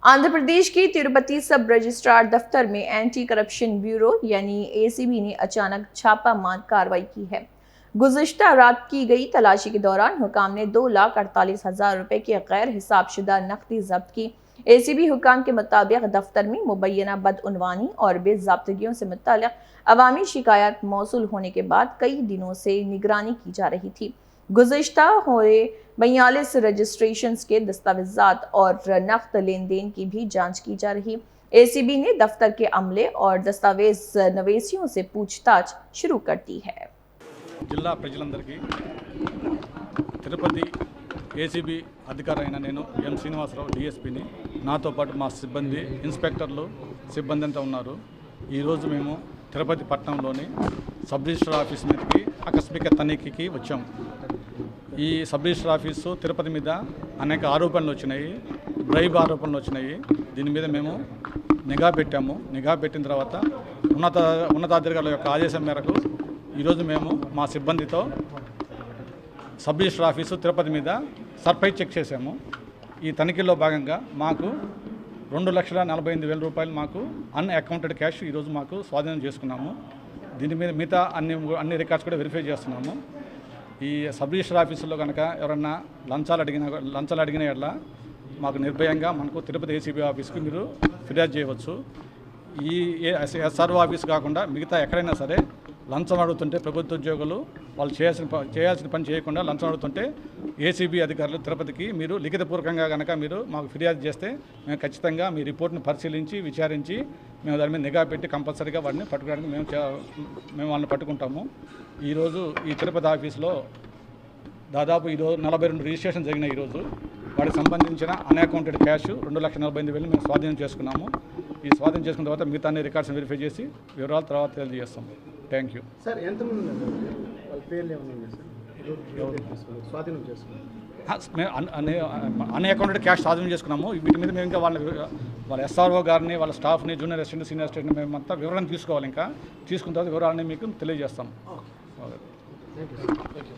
आंध्र प्रदेश के तिरुपति सब रजिस्ट्रार दफ्तर में एंटी करप्शन ब्यूरो यानी एसीबी ने अचानक छापामार कार्रवाई की है। गुज़िश्ता रात की गई तलाशी के दौरान हुकाम ने 2,48,000 रुपए की गैर हिसाबशुदा नकदी जब्त की। एसीबी हुकाम के मुताबिक दफ्तर में मुबैना बदउनवानी और बेज़ाब्तगियों से मुताल्लिक़ अवामी शिकायत मौसूल होने के बाद कई दिनों से निगरानी की जा रही थी। गुज़िश्ता हुए 42 रजिस्ट्रेशन के दस्तावेजात और नकद लेन देन की भी जांच की जा रही। एसीबी ने दफ्तर के अमले और दस्तावेज नवेसियों से पूछताछ शुरू कर दी है। जिला ప్రజలందరికీ తిరుపతి ఏసీబీ అధికారైన నేను ఎం శ్రీనివాసరావు డిఎస్పీని నాతో పాటు మా సిబ్బంది ఇన్స్పెక్టర్లు సిబ్బంది అంతా ఉన్నారు। ఈరోజు మేము తిరుపతి పట్టణంలోని సబ్ రిజిస్టర్ ఆఫీస్ మీదకి ఆకస్మిక తనిఖీకి వచ్చాము। ఈ సబ్ రిజిస్టర్ ఆఫీసు తిరుపతి మీద అనేక ఆరోపణలు వచ్చినాయి, బ్రైబ్ ఆరోపణలు వచ్చినాయి। దీని మీద మేము నిఘా పెట్టాము। నిఘా పెట్టిన తర్వాత ఉన్నతాధికారుల యొక్క ఆదేశం మేరకు ఈరోజు మేము మా సిబ్బందితో సబ్ రిజిస్టర్ ఆఫీసు తిరుపతి మీద సర్ప్రైజ్ చెక్ చేశాము। ఈ తనిఖీలో భాగంగా మాకు 2,48,000 రూపాయలు మాకు అన్అకౌంటెడ్ క్యాష్ ఈరోజు మాకు స్వాధీనం చేసుకున్నాము। దీని మీద మిగతా అన్ని రికార్డ్స్ కూడా వెరిఫై చేస్తున్నాము। ఈ సబ్ రిజిస్టర్ ఆఫీసులో కనుక ఎవరన్నా లంచాలు అడిగిన ఎట్లా మాకు నిర్భయంగా మనకు తిరుపతి ఏసీబీ ఆఫీస్కి మీరు ఫిర్యాదు చేయవచ్చు। ఈ ఎస్ఆర్ఓ ఆఫీస్ కాకుండా మిగతా ఎక్కడైనా సరే లంచం అడుగుతుంటే ప్రభుత్వ ఉద్యోగులు వాళ్ళు చేయాల్సిన పని చేయకుండా లంచం అడుగుతుంటే ఏసీబీ అధికారులు తిరుపతికి మీరు లిఖితపూర్వకంగా కనుక మీరు మాకు ఫిర్యాదు చేస్తే మేము ఖచ్చితంగా మీ రిపోర్ట్ని పరిశీలించి విచారించి మేము దాని మీద నిఘా పెట్టి కంపల్సరీగా వాడిని పట్టుకోవడానికి మేము వాళ్ళని పట్టుకుంటాము। ఈరోజు ఈ తిరుపతి ఆఫీస్లో దాదాపు ఈరోజు 42 రిజిస్ట్రేషన్ జరిగినాయి। ఈరోజు వాటికి సంబంధించిన అన్అకౌంటెడ్ క్యాష్ 2,48,000 మేము స్వాధీనం చేసుకున్నాము। ఈ స్వాధీనం చేసుకున్న తర్వాత మిగతా అన్ని రికార్డ్స్ వెరిఫై చేసి వివరాలు తర్వాత తెలియజేస్తాం। Thank you sir. ఎంతమంది వాళ్ళ పేర్లు ఏమన్నా స్వాధీనం చేసుకున్నాం? అన్అకౌంటెడ్ క్యాష్ స్వాధీనం చేసుకున్నాము। వీటి మీద మేము ఇంకా వాళ్ళ ఎస్ఆర్ఓ గారిని, వాళ్ళ స్టాఫ్ని, జూనియర్ అసిస్టెంట్, సీనియర్ అసిస్టెంట్ని మేమంతా వివరణ తీసుకోవాలి। ఇంకా తీసుకున్న తర్వాత వివరాలని మీకు తెలియజేస్తాం। Thank you.